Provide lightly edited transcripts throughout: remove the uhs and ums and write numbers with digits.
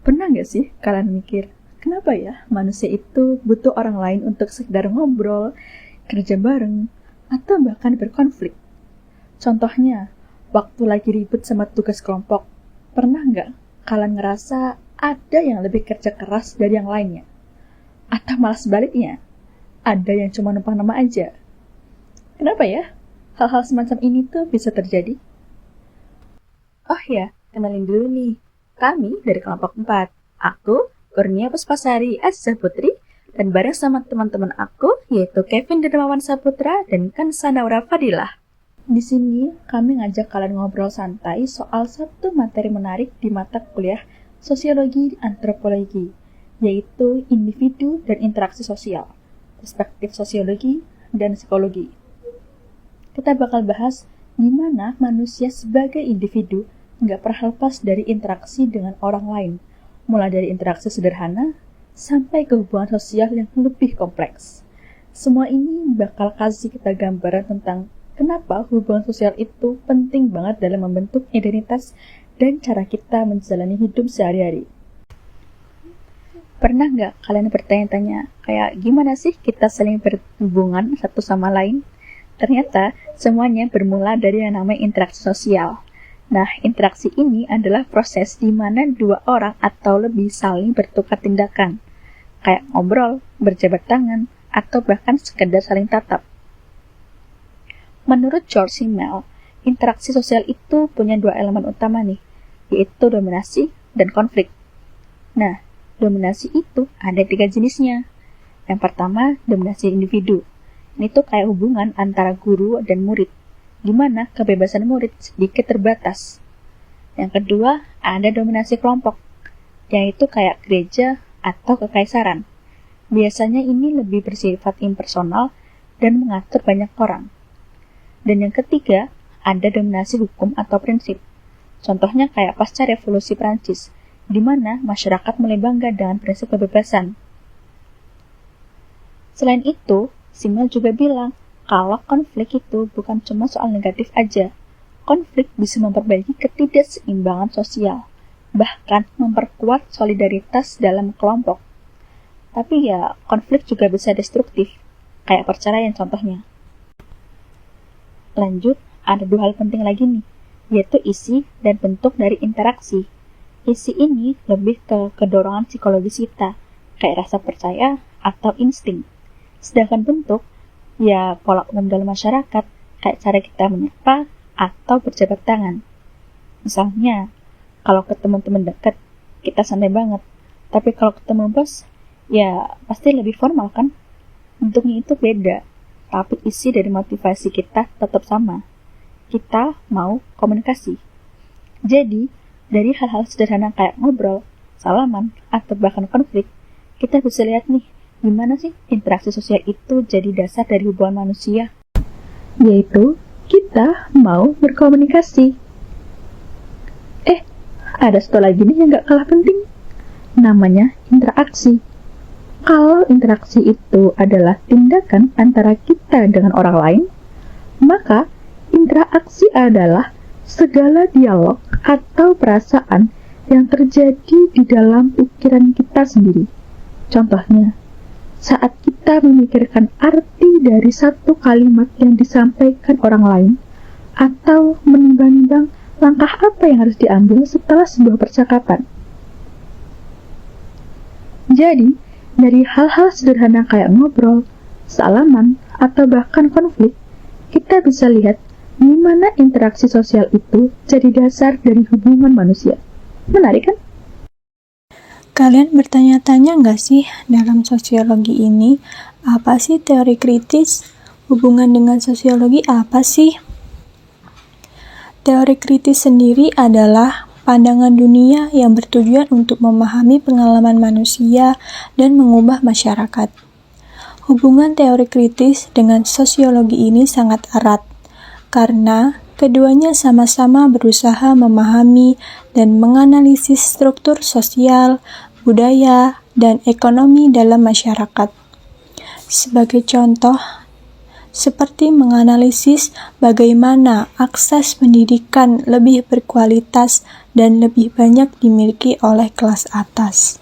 Pernah nggak sih kalian mikir, kenapa ya manusia itu butuh orang lain untuk sekedar ngobrol, kerja bareng, atau bahkan berkonflik? Contohnya, waktu lagi ribut sama tugas kelompok, pernah nggak kalian ngerasa ada yang lebih kerja keras dari yang lainnya? Atau malah sebaliknya, ada yang cuma numpang nama aja? Kenapa ya? Hal-hal semacam ini tuh bisa terjadi? Oh ya, kenalin dulu nih. Kami dari kelompok 4. Aku, Kurnia Puspasari Azza Putri, dan bareng sama teman-teman aku, yaitu Kevin Darmawan Saputra dan Kansa Naura Fadilah. Di sini, kami ngajak kalian ngobrol santai soal satu materi menarik di mata kuliah Sosiologi Antropologi, yaitu individu dan interaksi sosial, perspektif sosiologi dan psikologi. Kita bakal bahas gimana manusia sebagai individu nggak pernah lepas dari interaksi dengan orang lain, mulai dari interaksi sederhana sampai ke hubungan sosial yang lebih kompleks. Semua ini bakal kasih kita gambaran tentang kenapa hubungan sosial itu penting banget dalam membentuk identitas dan cara kita menjalani hidup sehari-hari. Pernah nggak kalian bertanya-tanya, kayak gimana sih kita saling berhubungan satu sama lain? Ternyata semuanya bermula dari yang namanya interaksi sosial. Nah, interaksi ini adalah proses di mana dua orang atau lebih saling bertukar tindakan, kayak ngobrol, berjabat tangan, atau bahkan sekedar saling tatap. Menurut George Simmel, interaksi sosial itu punya dua elemen utama nih, yaitu dominasi dan konflik. Nah, dominasi itu ada 3 jenisnya. Yang pertama, dominasi individu. Ini tuh kayak hubungan antara guru dan murid, di mana kebebasan murid sedikit terbatas. Yang kedua, ada dominasi kelompok, yaitu kayak gereja atau kekaisaran. Biasanya ini lebih bersifat impersonal dan mengatur banyak orang. Dan yang ketiga, ada dominasi hukum atau prinsip. Contohnya kayak pasca revolusi Prancis, di mana masyarakat mulai bangga dengan prinsip kebebasan. Selain itu, Simmel juga bilang, kalau konflik itu bukan cuma soal negatif aja. Konflik bisa memperbaiki ketidakseimbangan sosial, bahkan memperkuat solidaritas dalam kelompok. Tapi ya, konflik juga bisa destruktif, kayak perceraian contohnya. Lanjut, ada 2 hal penting lagi nih, yaitu isi dan bentuk dari interaksi. Isi ini lebih ke kedorongan psikologis kita, kayak rasa percaya atau insting. Sedangkan bentuk, ya pola umum dalam masyarakat, kayak cara kita menyapa atau berjabat tangan. Misalnya, kalau ketemu teman dekat, kita santai banget. Tapi kalau ketemu bos, ya pasti lebih formal kan? Bentuknya itu beda, tapi isi dari motivasi kita tetap sama. Kita mau komunikasi. Jadi, dari hal-hal sederhana kayak ngobrol, salaman, atau bahkan konflik, kita bisa lihat nih, gimana sih interaksi sosial itu jadi dasar dari hubungan manusia? Yaitu, kita mau berkomunikasi. Ada satu lagi nih yang gak kalah penting. Namanya interaksi. Kalau interaksi itu adalah tindakan antara kita dengan orang lain, maka interaksi adalah segala dialog atau perasaan yang terjadi di dalam pikiran kita sendiri. Contohnya, saat kita memikirkan arti dari satu kalimat yang disampaikan orang lain, atau menimbang-nimbang langkah apa yang harus diambil setelah sebuah percakapan. Jadi, dari hal-hal sederhana kayak ngobrol, salaman, atau bahkan konflik, kita bisa lihat gimana interaksi sosial itu jadi dasar dari hubungan manusia. Menarik kan? Kalian bertanya-tanya nggak sih dalam sosiologi ini, apa sih teori kritis? Hubungan dengan sosiologi apa sih? Teori kritis sendiri adalah pandangan dunia yang bertujuan untuk memahami pengalaman manusia dan mengubah masyarakat. Hubungan teori kritis dengan sosiologi ini sangat erat, karena keduanya sama-sama berusaha memahami dan menganalisis struktur sosial, budaya, dan ekonomi dalam masyarakat. Sebagai contoh, seperti menganalisis bagaimana akses pendidikan lebih berkualitas dan lebih banyak dimiliki oleh kelas atas.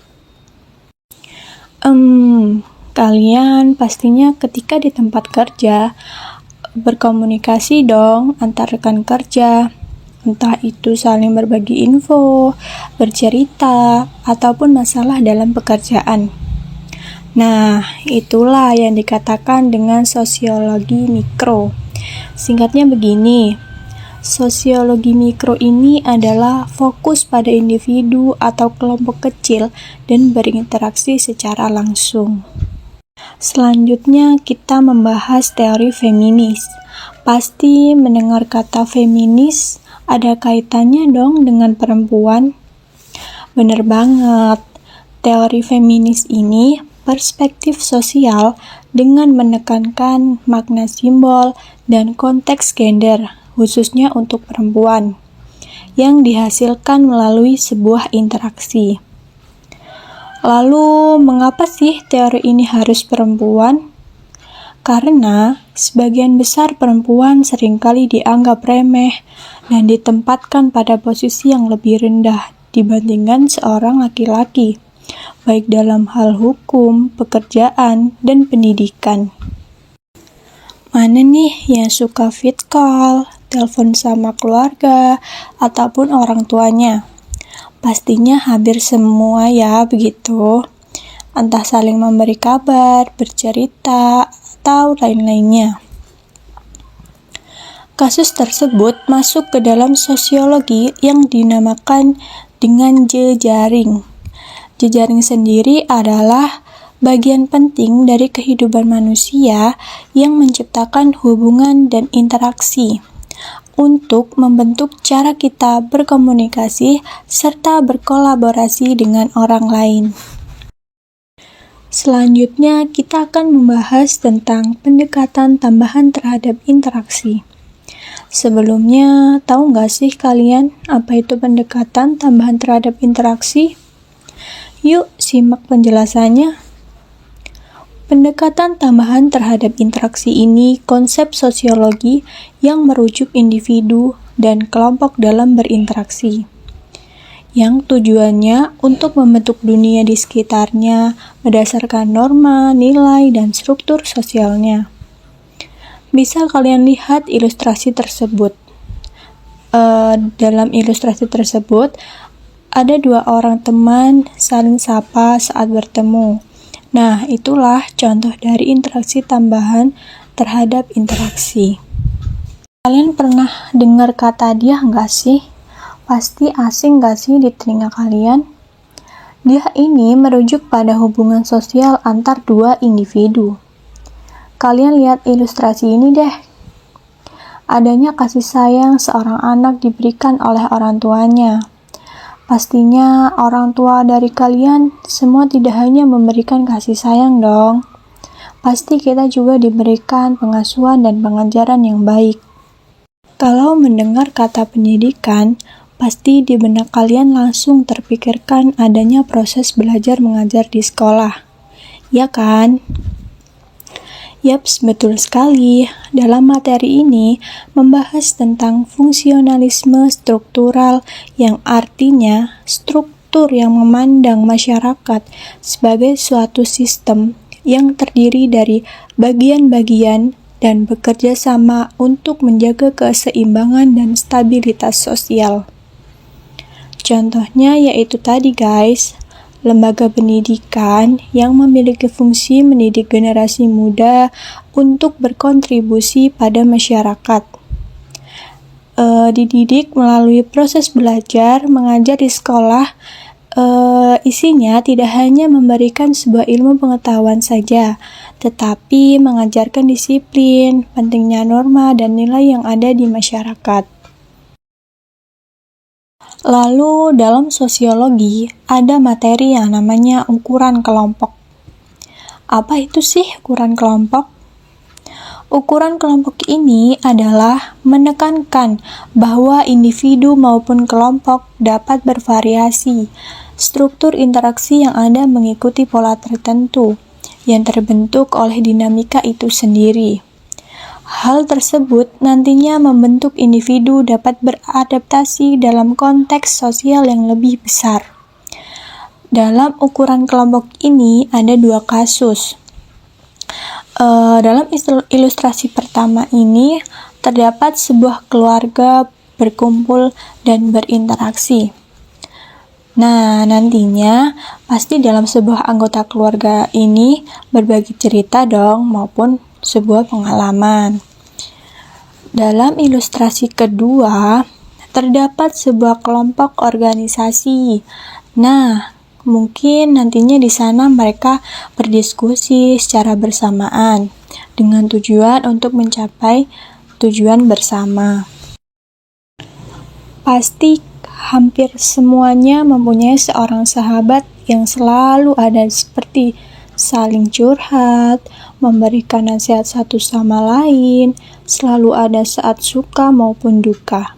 Kalian pastinya ketika di tempat kerja berkomunikasi dong antar rekan kerja, entah itu saling berbagi info, bercerita, ataupun masalah dalam pekerjaan. Nah, itulah yang dikatakan dengan sosiologi mikro. Singkatnya begini, sosiologi mikro ini adalah fokus pada individu atau kelompok kecil dan berinteraksi secara langsung. Selanjutnya kita membahas teori feminis. Pasti mendengar kata feminis ada kaitannya dong dengan perempuan. Bener banget, teori feminis ini perspektif sosial dengan menekankan makna simbol dan konteks gender, khususnya untuk perempuan, yang dihasilkan melalui sebuah interaksi. Lalu, mengapa sih teori ini harus perempuan? Karena sebagian besar perempuan seringkali dianggap remeh dan ditempatkan pada posisi yang lebih rendah dibandingkan seorang laki-laki, baik dalam hal hukum, pekerjaan, dan pendidikan. Mana nih yang suka fit call, telepon sama keluarga, ataupun orang tuanya? Pastinya hampir semua ya begitu. Entah saling memberi kabar, bercerita, atau lain-lainnya. Kasus tersebut masuk ke dalam sosiologi yang dinamakan dengan jejaring. Jejaring sendiri adalah bagian penting dari kehidupan manusia yang menciptakan hubungan dan interaksi untuk membentuk cara kita berkomunikasi serta berkolaborasi dengan orang lain. Selanjutnya, kita akan membahas tentang pendekatan tambahan terhadap interaksi. Sebelumnya, tahu nggak sih kalian apa itu pendekatan tambahan terhadap interaksi? Yuk, simak penjelasannya. Pendekatan tambahan terhadap interaksi ini konsep sosiologi yang merujuk individu dan kelompok dalam berinteraksi, yang tujuannya untuk membentuk dunia di sekitarnya berdasarkan norma, nilai, dan struktur sosialnya. Bisa kalian lihat ilustrasi tersebut. Dalam ilustrasi tersebut, ada dua orang teman saling sapa saat bertemu. Nah, itulah contoh dari interaksi tambahan terhadap interaksi. Kalian pernah dengar kata dia nggak sih? Pasti asing gak sih di telinga kalian? Dia ini merujuk pada hubungan sosial antar dua individu. Kalian lihat ilustrasi ini deh. Adanya kasih sayang seorang anak diberikan oleh orang tuanya. Pastinya orang tua dari kalian semua tidak hanya memberikan kasih sayang dong. Pasti kita juga diberikan pengasuhan dan pengajaran yang baik. Kalau mendengar kata pendidikan, pasti di benak kalian langsung terpikirkan adanya proses belajar mengajar di sekolah. Ya kan? Yaps, betul sekali. Dalam materi ini membahas tentang fungsionalisme struktural yang artinya struktur yang memandang masyarakat sebagai suatu sistem yang terdiri dari bagian-bagian dan bekerja sama untuk menjaga keseimbangan dan stabilitas sosial. Contohnya yaitu tadi guys, lembaga pendidikan yang memiliki fungsi mendidik generasi muda untuk berkontribusi pada masyarakat. Dididik melalui proses belajar, mengajar di sekolah, isinya tidak hanya memberikan sebuah ilmu pengetahuan saja, tetapi mengajarkan disiplin, pentingnya norma dan nilai yang ada di masyarakat. Lalu dalam sosiologi ada materi yang namanya ukuran kelompok. Apa itu sih ukuran kelompok? Ukuran kelompok ini adalah menekankan bahwa individu maupun kelompok dapat bervariasi. Struktur interaksi yang ada mengikuti pola tertentu yang terbentuk oleh dinamika itu sendiri. Hal tersebut nantinya membentuk individu dapat beradaptasi dalam konteks sosial yang lebih besar. Dalam ukuran kelompok ini ada dua kasus. Dalam ilustrasi pertama ini terdapat sebuah keluarga berkumpul dan berinteraksi. Nah, nantinya pasti dalam sebuah anggota keluarga ini berbagi cerita dong maupun sebuah pengalaman. Dalam ilustrasi kedua terdapat sebuah kelompok organisasi. Nah, mungkin nantinya di sana mereka berdiskusi secara bersamaan dengan tujuan untuk mencapai tujuan bersama. Pasti hampir semuanya mempunyai seorang sahabat yang selalu ada, seperti saling curhat, memberikan nasihat satu sama lain, selalu ada saat suka maupun duka.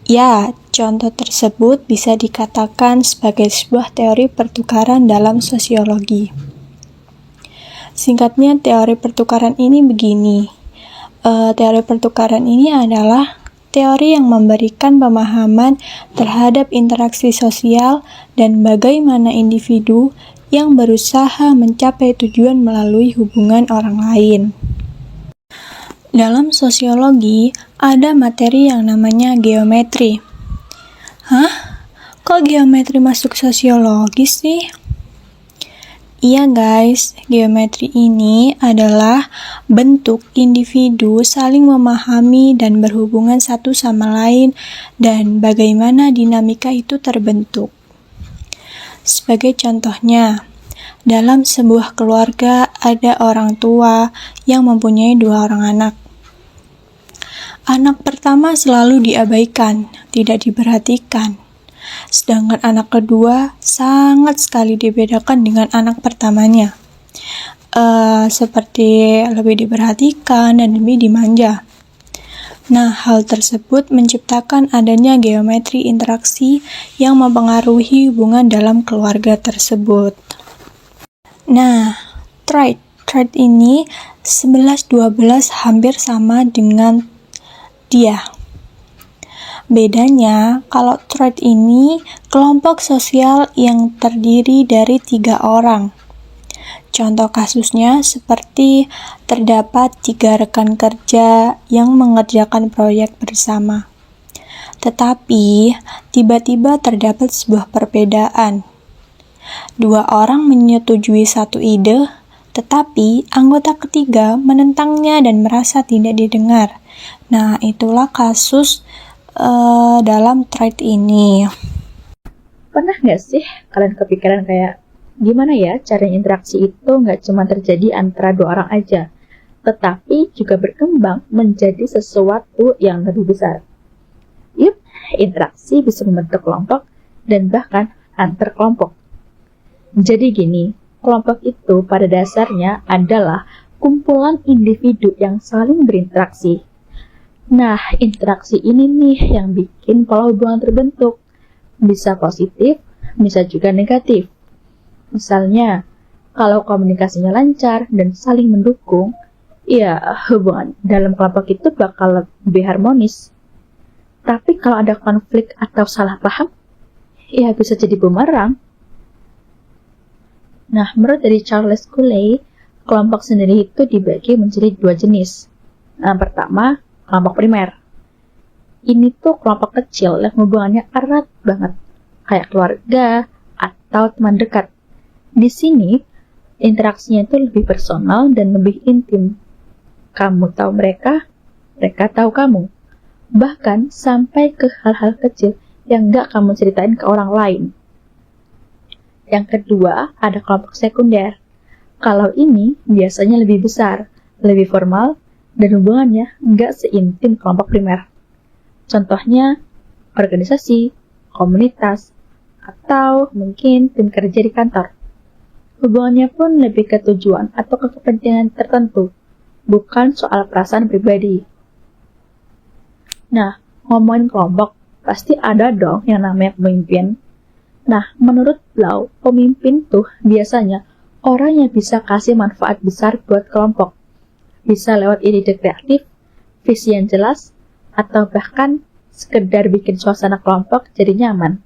Ya, contoh tersebut bisa dikatakan sebagai sebuah teori pertukaran dalam sosiologi. Singkatnya, teori pertukaran ini begini. Teori pertukaran ini adalah teori yang memberikan pemahaman terhadap interaksi sosial dan bagaimana individu yang berusaha mencapai tujuan melalui hubungan orang lain. Dalam sosiologi, ada materi yang namanya geometri. Hah? Kok geometri masuk sosiologi sih? Iya guys, geometri ini adalah bentuk individu saling memahami dan berhubungan satu sama lain dan bagaimana dinamika itu terbentuk. Sebagai contohnya, dalam sebuah keluarga ada orang tua yang mempunyai 2 orang anak. Anak pertama selalu diabaikan, tidak diperhatikan. Sedangkan anak kedua sangat sekali dibedakan dengan anak pertamanya. Seperti lebih diperhatikan dan lebih dimanja. Nah, hal tersebut menciptakan adanya geometri interaksi yang mempengaruhi hubungan dalam keluarga tersebut. Nah, trait ini 11-12 hampir sama dengan dia. Bedanya, kalau trait ini kelompok sosial yang terdiri dari 3 orang. Contoh kasusnya seperti terdapat 3 rekan kerja yang mengerjakan proyek bersama. Tetapi, tiba-tiba terdapat sebuah perbedaan. 2 orang menyetujui satu ide, tetapi anggota ketiga menentangnya dan merasa tidak didengar. Nah, itulah kasus dalam trait ini. Pernah nggak sih kalian kepikiran kayak gimana ya cara interaksi itu nggak cuma terjadi antara 2 orang aja, tetapi juga berkembang menjadi sesuatu yang lebih besar. Yup, interaksi bisa membentuk kelompok dan bahkan antar kelompok. Jadi gini, kelompok itu pada dasarnya adalah kumpulan individu yang saling berinteraksi. Nah, interaksi ini nih yang bikin pola hubungan terbentuk. Bisa positif, bisa juga negatif. Misalnya, kalau komunikasinya lancar dan saling mendukung, ya hubungan dalam kelompok itu bakal lebih harmonis. Tapi kalau ada konflik atau salah paham, ya bisa jadi bumerang. Nah, menurut dari Charles Cooley, kelompok sendiri itu dibagi menjadi 2 jenis. Nah, pertama, kelompok primer. Ini tuh kelompok kecil yang hubungannya erat banget, kayak keluarga atau teman dekat. Di sini, interaksinya itu lebih personal dan lebih intim. Kamu tahu mereka, mereka tahu kamu. Bahkan sampai ke hal-hal kecil yang nggak kamu ceritain ke orang lain. Yang kedua, ada kelompok sekunder. Kalau ini biasanya lebih besar, lebih formal, dan hubungannya nggak seintim kelompok primer. Contohnya, organisasi, komunitas, atau mungkin tim kerja di kantor. Hubungannya pun lebih ke tujuan atau ke kepentingan tertentu, bukan soal perasaan pribadi. Nah, ngomongin kelompok, pasti ada dong yang namanya pemimpin. Nah, menurut Blau, pemimpin tuh biasanya orang yang bisa kasih manfaat besar buat kelompok. bisa lewat ide kreatif, visi yang jelas, atau bahkan sekedar bikin suasana kelompok jadi nyaman.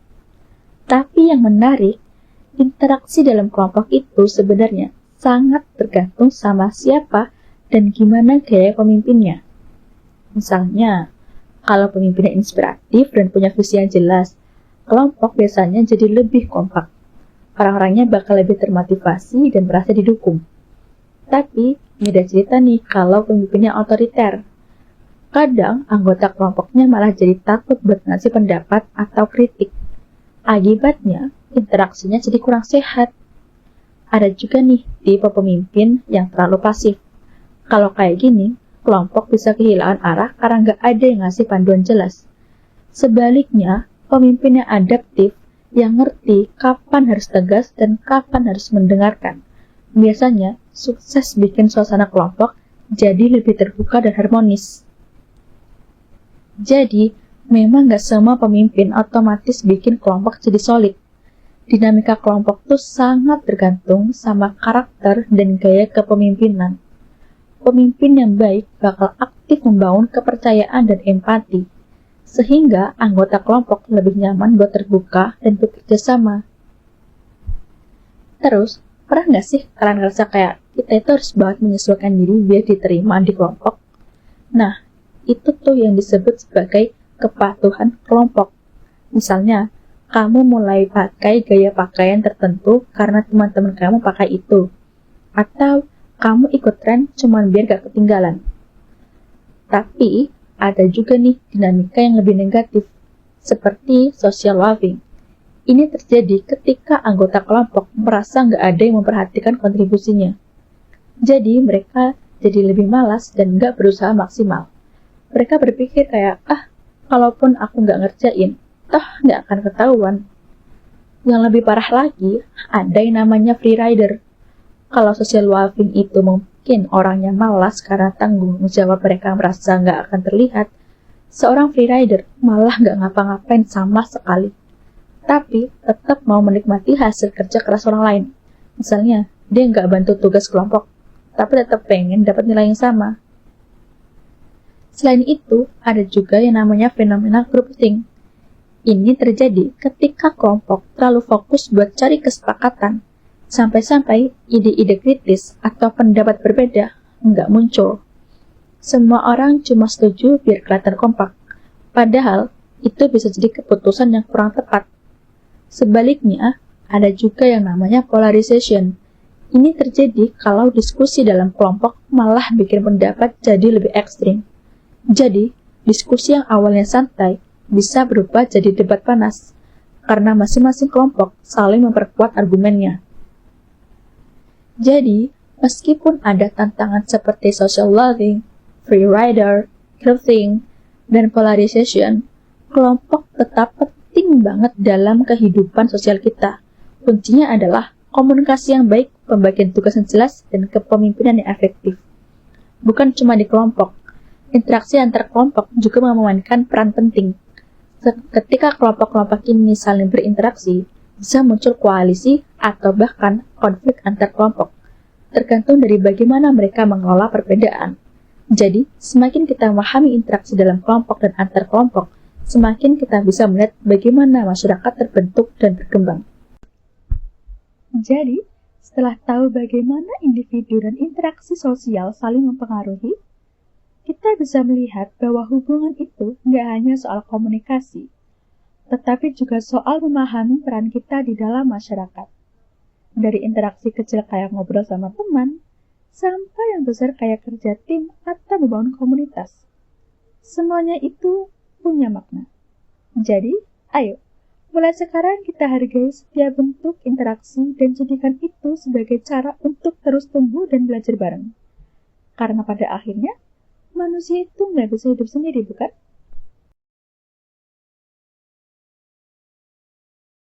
Tapi yang menarik, interaksi dalam kelompok itu sebenarnya sangat tergantung sama siapa dan gimana gaya pemimpinnya. Misalnya, kalau pemimpinnya inspiratif dan punya visi yang jelas, kelompok biasanya jadi lebih kompak. Orang-orangnya bakal lebih termotivasi dan merasa didukung. Tapi, beda cerita nih kalau pemimpinnya otoriter. Kadang, anggota kelompoknya malah jadi takut buat ngasih pendapat atau kritik. Akibatnya, interaksinya jadi kurang sehat. Ada juga nih tipe pemimpin yang terlalu pasif. Kalau kayak gini, kelompok bisa kehilangan arah karena nggak ada yang ngasih panduan jelas. Sebaliknya, pemimpin yang adaptif, yang ngerti kapan harus tegas dan kapan harus mendengarkan, biasanya sukses bikin suasana kelompok jadi lebih terbuka dan harmonis. Jadi, memang nggak semua pemimpin otomatis bikin kelompok jadi solid. Dinamika kelompok tuh sangat tergantung sama karakter dan gaya kepemimpinan. Pemimpin yang baik bakal aktif membangun kepercayaan dan empati, sehingga anggota kelompok lebih nyaman buat terbuka dan bekerja sama. Terus, pernah nggak sih kalian ngerasa kayak kita itu harus banget menyesuaikan diri biar diterima di kelompok? Nah, itu tuh yang disebut sebagai kepatuhan kelompok. Misalnya, kamu mulai pakai gaya pakaian tertentu karena teman-teman kamu pakai itu. Atau, kamu ikut tren cuman biar gak ketinggalan. Tapi, ada juga nih dinamika yang lebih negatif, seperti social loving. Ini terjadi ketika anggota kelompok merasa nggak ada yang memperhatikan kontribusinya. Jadi mereka jadi lebih malas dan nggak berusaha maksimal. Mereka berpikir kayak, kalaupun aku nggak ngerjain, toh nggak akan ketahuan. Yang lebih parah lagi, ada yang namanya free rider. Kalau social loving itu mungkin orangnya malas karena tanggung jawab mereka merasa nggak akan terlihat, seorang free rider malah nggak ngapa-ngapain sama sekali. Tapi tetap mau menikmati hasil kerja keras orang lain. Misalnya, dia nggak bantu tugas kelompok, tapi tetap pengen dapat nilai yang sama. Selain itu, ada juga yang namanya fenomena groupthink. Ini terjadi ketika kelompok terlalu fokus buat cari kesepakatan, sampai-sampai ide-ide kritis atau pendapat berbeda nggak muncul. Semua orang cuma setuju biar kelihatan kompak, padahal itu bisa jadi keputusan yang kurang tepat. Sebaliknya, ada juga yang namanya polarization. Ini terjadi kalau diskusi dalam kelompok malah bikin pendapat jadi lebih ekstrim. Jadi, diskusi yang awalnya santai bisa berubah jadi debat panas, karena masing-masing kelompok saling memperkuat argumennya. Jadi, meskipun ada tantangan seperti social loving, free rider, groupthink, dan polarization, kelompok tetap penting banget dalam kehidupan sosial kita. Kuncinya adalah komunikasi yang baik, pembagian tugas yang jelas, dan kepemimpinan yang efektif. Bukan cuma di kelompok, interaksi antar kelompok juga memainkan peran penting. Ketika kelompok-kelompok ini saling berinteraksi, bisa muncul koalisi atau bahkan konflik antar kelompok, tergantung dari bagaimana mereka mengelola perbedaan. Jadi, semakin kita memahami interaksi dalam kelompok dan antar kelompok, semakin kita bisa melihat bagaimana masyarakat terbentuk dan berkembang. Jadi, setelah tahu bagaimana individu dan interaksi sosial saling mempengaruhi, kita bisa melihat bahwa hubungan itu nggak hanya soal komunikasi, tetapi juga soal memahami peran kita di dalam masyarakat. Dari interaksi kecil kayak ngobrol sama teman, sampai yang besar kayak kerja tim atau membangun komunitas. Semuanya itu punya makna. Jadi, ayo, mulai sekarang kita hargai setiap bentuk interaksi dan jadikan itu sebagai cara untuk terus tumbuh dan belajar bareng. Karena pada akhirnya, manusia itu nggak bisa hidup sendiri, bukan?